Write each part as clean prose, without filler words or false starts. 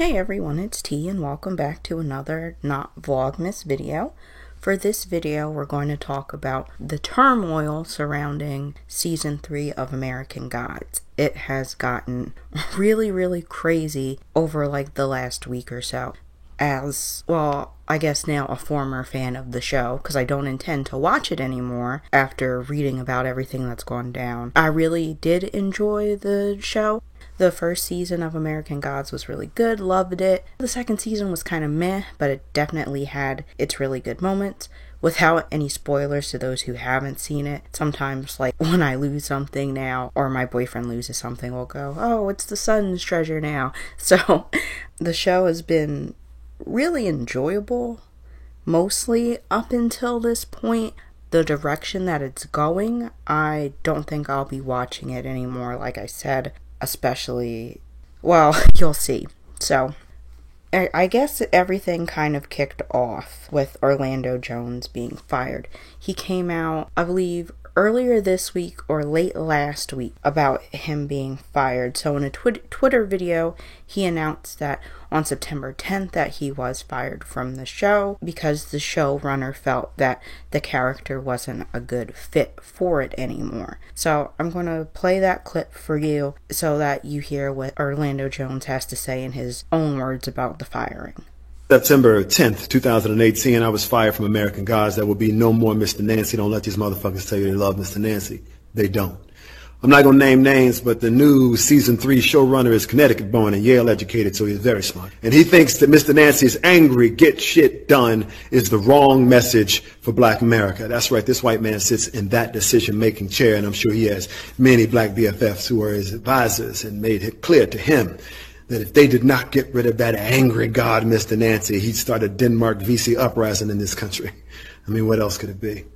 Hey everyone, it's T and welcome back to another Not Vlogmas video. For this video, we're going to talk about the turmoil surrounding Season 3 of American Gods. It has gotten really crazy over the last week or so. As, well, I guess now a former fan of the show, because I don't intend to watch it anymore after reading about everything that's gone down. I really did enjoy the show. The first season of American Gods was really good, loved it. The second season was kind of meh, but it definitely had its really good moments. Without any spoilers to those who haven't seen it, sometimes when I lose something now, or my boyfriend loses something, we'll go, oh, it's the sun's treasure now. So the show has been really enjoyable, mostly up until this point. The direction that it's going, I don't think I'll be watching it anymore, like I said. Especially, well, you'll see. So, I guess everything kind of kicked off with Orlando Jones being fired. He came out, I believe, earlier this week or late last week about him being fired. So in a Twitter video, he announced that on September 10th that he was fired from the show because the showrunner felt that the character wasn't a good fit for it anymore. So I'm going to play that clip for you so that you hear what Orlando Jones has to say in his own words about the firing. September 10th, 2018, I was fired from American Gods. There will be no more Mr. Nancy. Don't let these motherfuckers tell you they love Mr. Nancy. They don't. I'm not going to name names, but the new Season 3 showrunner is Connecticut-born and Yale-educated, so he's very smart. And he thinks that Mr. Nancy's angry, get shit done is the wrong message for black America. That's right, this white man sits in that decision-making chair, and I'm sure he has many black BFFs who are his advisors and made it clear to him that if they did not get rid of that angry god, Mr. Nancy, he'd start a Denmark VC uprising in this country. I mean, what else could it be?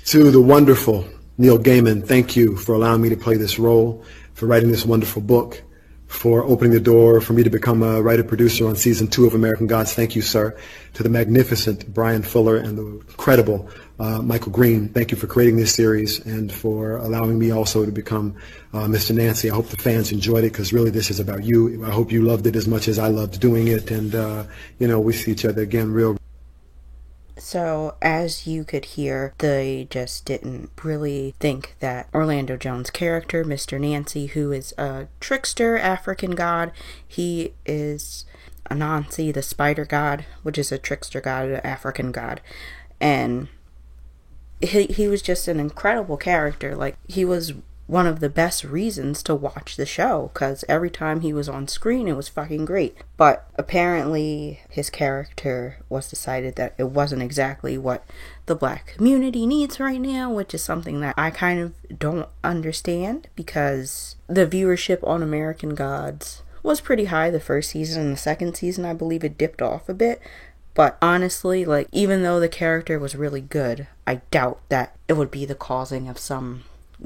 To the wonderful Neil Gaiman, thank you for allowing me to play this role, for writing this wonderful book, for opening the door for me to become a writer-producer on Season 2 of American Gods. Thank you, sir. To the magnificent Brian Fuller and the incredible Michael Green, thank you for creating this series and for allowing me also to become Mr. Nancy. I hope the fans enjoyed it because really this is about you. I hope you loved it as much as I loved doing it, and we see each other again real. So, as you could hear, they just didn't really think that Orlando Jones' character, Mr. Nancy, who is a trickster African god, he is Anansi, the spider god, which is a trickster god, an African god, and he was just an incredible character. He was one of the best reasons to watch the show, because every time he was on screen, it was fucking great. But apparently, his character was decided that it wasn't exactly what the black community needs right now, which is something that I kind of don't understand, because the viewership on American Gods was pretty high the first season, and the second season, I believe it dipped off a bit. But honestly, even though the character was really good, I doubt that it would be the causing of some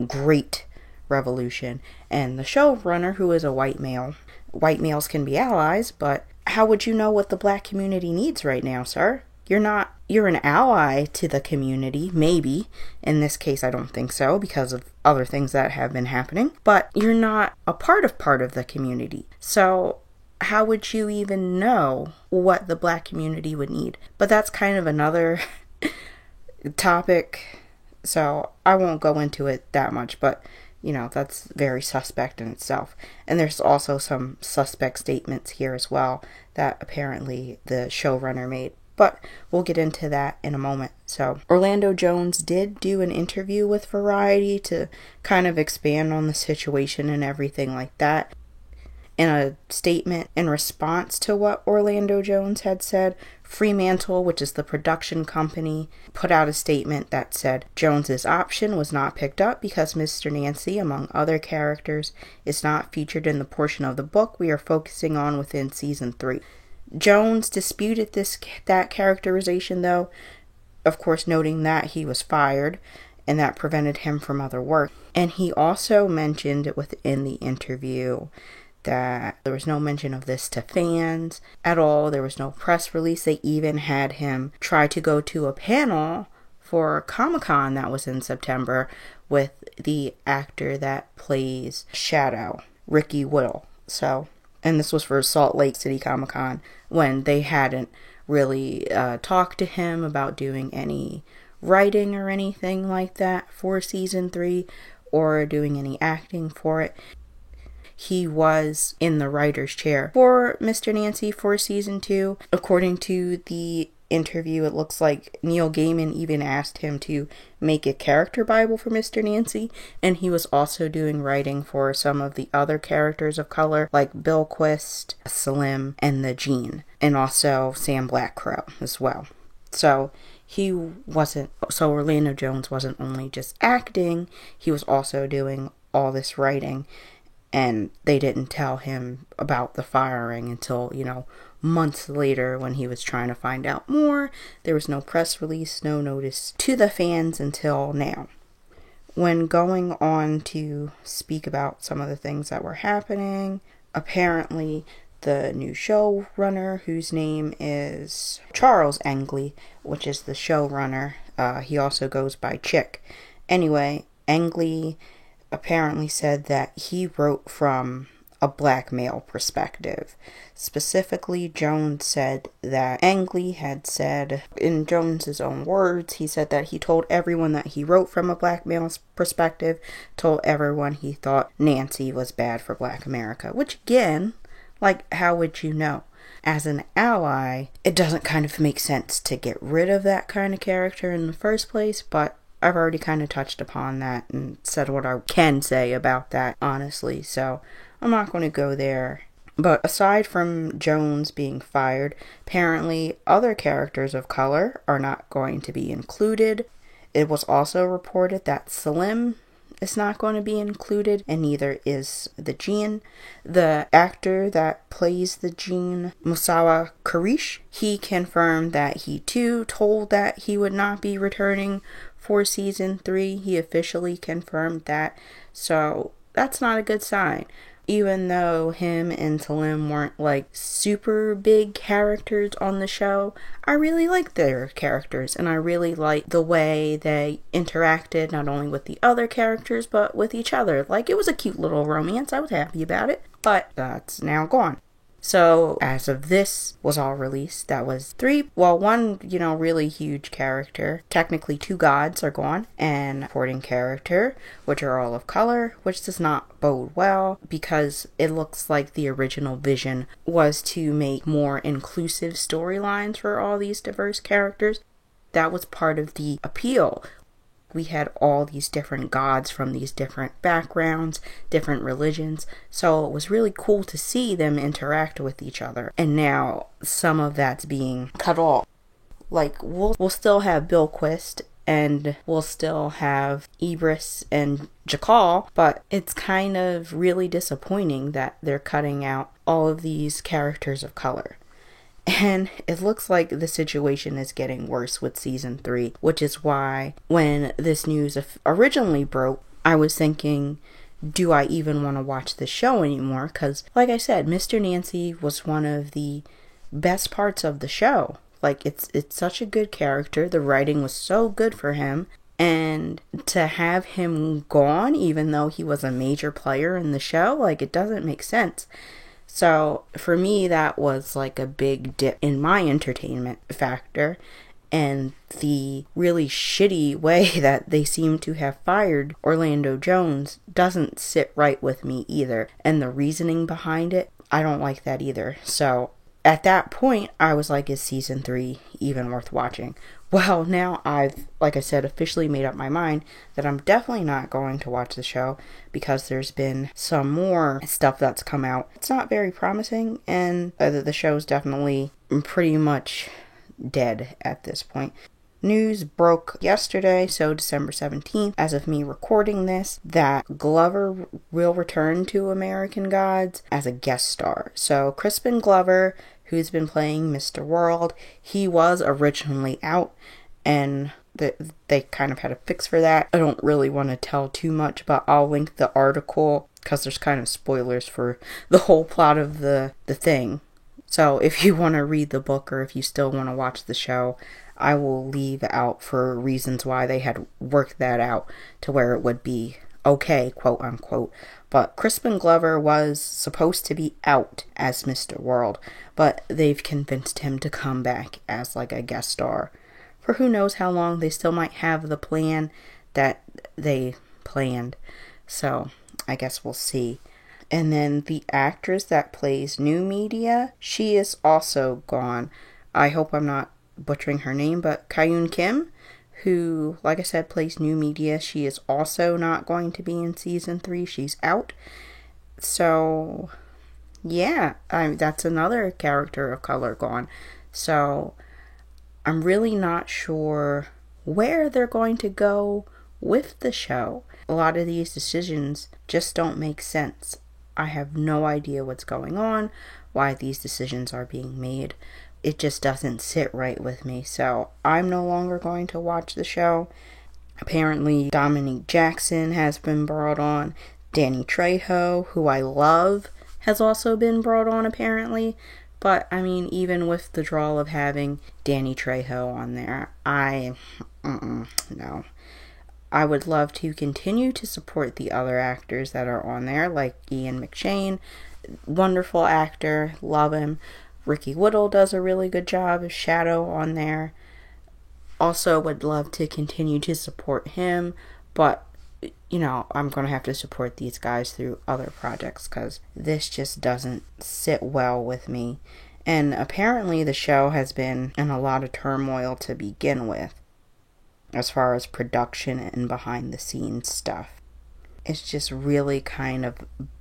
great revolution. And the showrunner, who is a white male, white males can be allies, but how would you know what the black community needs right now, sir? You're an ally to the community, maybe. In this case, I don't think so, because of other things that have been happening, but you're not a part of the community. So how would you even know what the black community would need? But that's kind of another topic, so I won't go into it that much, but that's very suspect in itself. And there's also some suspect statements here as well that apparently the showrunner made. But we'll get into that in a moment. So Orlando Jones did do an interview with Variety to kind of expand on the situation and everything like that. In a statement in response to what Orlando Jones had said, Fremantle, which is the production company, put out a statement that said Jones's option was not picked up because Mr. Nancy, among other characters, is not featured in the portion of the book we are focusing on within Season 3. Jones disputed that characterization, though, of course noting that he was fired and that prevented him from other work. And he also mentioned within the interview that there was no mention of this to fans at all. There was no press release. They even had him try to go to a panel for Comic-Con that was in September with the actor that plays Shadow, Ricky Whittle. So And this was for Salt Lake City Comic Con, when they hadn't really talked to him about doing any writing or anything like that for season 3 or doing any acting for it. He was in the writer's chair for Mr. Nancy for season 2. According to the interview, it looks like Neil Gaiman even asked him to make a character Bible for Mr. Nancy, and he was also doing writing for some of the other characters of color like Bilquist, Slim, and the Gene, and also Sam Blackcrow as well. So Orlando Jones wasn't only just acting, he was also doing all this writing. And they didn't tell him about the firing until, months later when he was trying to find out more. There was no press release, no notice to the fans until now. When going on to speak about some of the things that were happening, apparently the new showrunner, whose name is Charles Angley, which is the showrunner, he also goes by Chick. Anyway, Angley apparently said that he wrote from a black male perspective. Specifically, Jones said that Angley had said, in Jones's own words, he said that he told everyone that he wrote from a black male's perspective, told everyone he thought Nancy was bad for Black America. Which, again, how would you know? As an ally, it doesn't kind of make sense to get rid of that kind of character in the first place, but I've already kind of touched upon that and said what I can say about that, honestly, so I'm not going to go there. But aside from Jones being fired, apparently other characters of color are not going to be included. It was also reported that Slim is not going to be included, and neither is the Gene. The actor that plays the Gene, Musawa Karish, he confirmed that he too told that he would not be returning for season 3. He officially confirmed that, so that's not a good sign. Even though him and Slim weren't super big characters on the show, I really liked their characters, and I really liked the way they interacted not only with the other characters but with each other. It was a cute little romance. I was happy about it, but that's now gone. So, as of this was all released, that was 3, one, really huge character. Technically 2 gods are gone, and supporting character, which are all of color, which does not bode well, because it looks like the original vision was to make more inclusive storylines for all these diverse characters. That was part of the appeal. We had all these different gods from these different backgrounds, different religions, so it was really cool to see them interact with each other. And now some of that's being cut off. We'll still have Bilquist, and we'll still have Ibris and Jakal, but it's kind of really disappointing that they're cutting out all of these characters of color. And it looks like the situation is getting worse with season 3, which is why when this news originally broke, I was thinking, do I even want to watch this show anymore? Because, like I said, Mr. Nancy was one of the best parts of the show. It's such a good character. The writing was so good for him. And to have him gone, even though he was a major player in the show, it doesn't make sense. So for me, that was a big dip in my entertainment factor, and the really shitty way that they seem to have fired Orlando Jones doesn't sit right with me either, and the reasoning behind it, I don't like that either. So at that point, I was like, is season 3 even worth watching? Well, now I've, like I said, officially made up my mind that I'm definitely not going to watch the show, because there's been some more stuff that's come out. It's not very promising, and the show's definitely pretty much dead at this point. News broke yesterday, so December 17th, as of me recording this, that Glover will return to American Gods as a guest star. So Crispin Glover, who's been playing Mr. World, he was originally out, and they kind of had a fix for that. I don't really want to tell too much, but I'll link the article, because there's kind of spoilers for the whole plot of the thing. So if you want to read the book, or if you still want to watch the show, I will leave out for reasons why they had worked that out to where it would be okay, quote unquote. But Crispin Glover was supposed to be out as Mr. World, but they've convinced him to come back as like a guest star. For who knows how long. They still might have the plan that they planned. So I guess we'll see. And then the actress that plays New Media, she is also gone. I hope I'm not butchering her name, but Kyun Kim, who, like I said, plays New Media, she is also not going to be in season 3. She's out. So, yeah, that's another character of color gone. So, I'm really not sure where they're going to go with the show. A lot of these decisions just don't make sense. I have no idea what's going on, why these decisions are being made. It just doesn't sit right with me. So I'm no longer going to watch the show. Apparently, Dominique Jackson has been brought on. Danny Trejo, who I love, has also been brought on apparently. But, I mean, even with the draw of having Danny Trejo on there, no. I would love to continue to support the other actors that are on there, like Ian McShane, wonderful actor, love him. Ricky Whittle does a really good job as Shadow on there. Also would love to continue to support him, but, you know, I'm going to have to support these guys through other projects because this just doesn't sit well with me. And apparently the show has been in a lot of turmoil to begin with, as far as production and behind the scenes stuff. It's just really kind of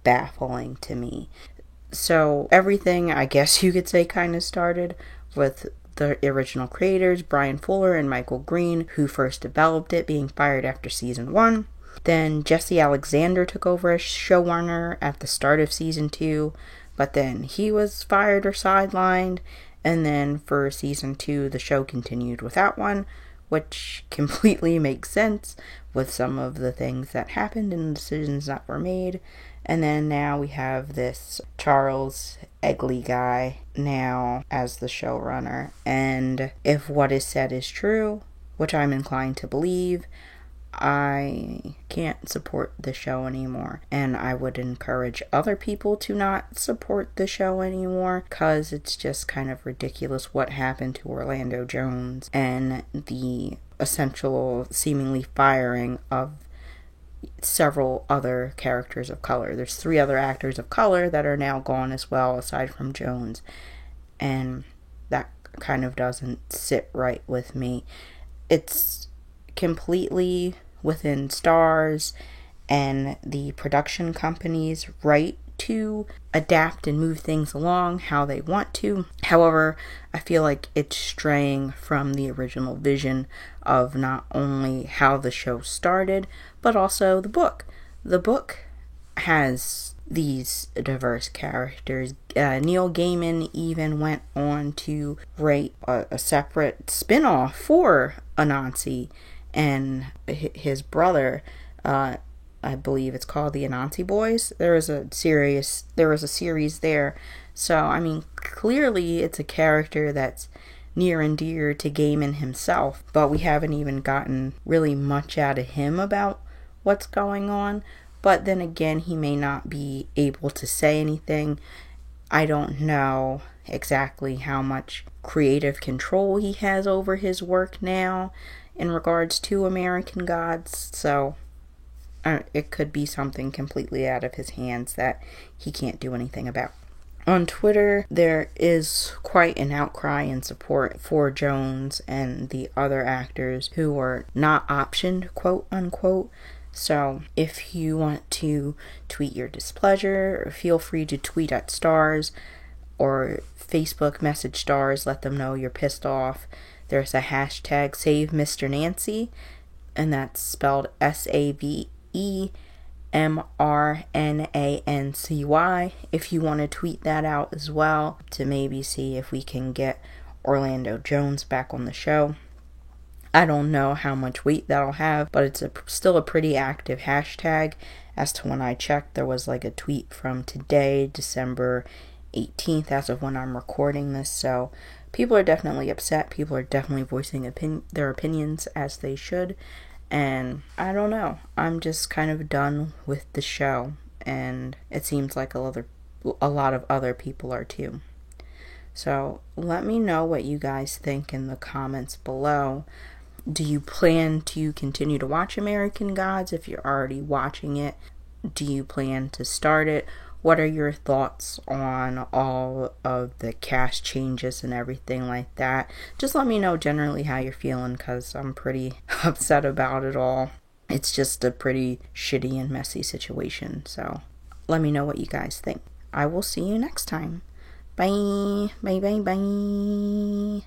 baffling to me. So everything, I guess you could say, kind of started with the original creators, Brian Fuller and Michael Green, who first developed it, being fired after season 1. Then Jesse Alexander took over as showrunner at the start of season 2, but then he was fired or sidelined. And then for season 2, the show continued without one, which completely makes sense with some of the things that happened and the decisions that were made. And then now we have this Charles Egley guy now as the showrunner. And if what is said is true, which I'm inclined to believe, I can't support the show anymore. And I would encourage other people to not support the show anymore, because it's just kind of ridiculous what happened to Orlando Jones and the essential seemingly firing of several other characters of color. There's 3 other actors of color that are now gone as well, aside from Jones. And that kind of doesn't sit right with me. It's completely within Starz and the production company's right to adapt and move things along how they want to. However, I feel like it's straying from the original vision of not only how the show started, but also the book. The book has these diverse characters. Neil Gaiman even went on to write a separate spin-off for Anansi and his brother. I believe it's called the Anansi Boys. There was a series there. So, I mean, clearly it's a character that's near and dear to Gaiman himself, but we haven't even gotten really much out of him about what's going on. But then again, he may not be able to say anything. I don't know exactly how much creative control he has over his work now in regards to American Gods. So it could be something completely out of his hands that he can't do anything about. On Twitter, there is quite an outcry and support for Jones and the other actors who were not optioned, quote unquote. So if you want to tweet your displeasure, feel free to tweet at Starz or Facebook message Starz, let them know you're pissed off. There's a hashtag Save Mr. Nancy, and that's spelled SAVEMRNANCY. If you want to tweet that out as well to maybe see if we can get Orlando Jones back on the show. I don't know how much weight that'll have, but it's still a pretty active hashtag. As to when I checked, there was like a tweet from today, December 18th, as of when I'm recording this. So people are definitely upset. People are definitely voicing their opinions, as they should. And I don't know, I'm just kind of done with the show, and it seems like a lot of other people are too. So let me know what you guys think in the comments below. Do you plan to continue to watch American Gods? If you're already watching it, do you plan to start it? What are your thoughts on all of the cast changes and everything like that? Just let me know generally how you're feeling, because I'm pretty upset about it all. It's just a pretty shitty and messy situation. So let me know what you guys think. I will see you next time. Bye. Bye, bye, bye.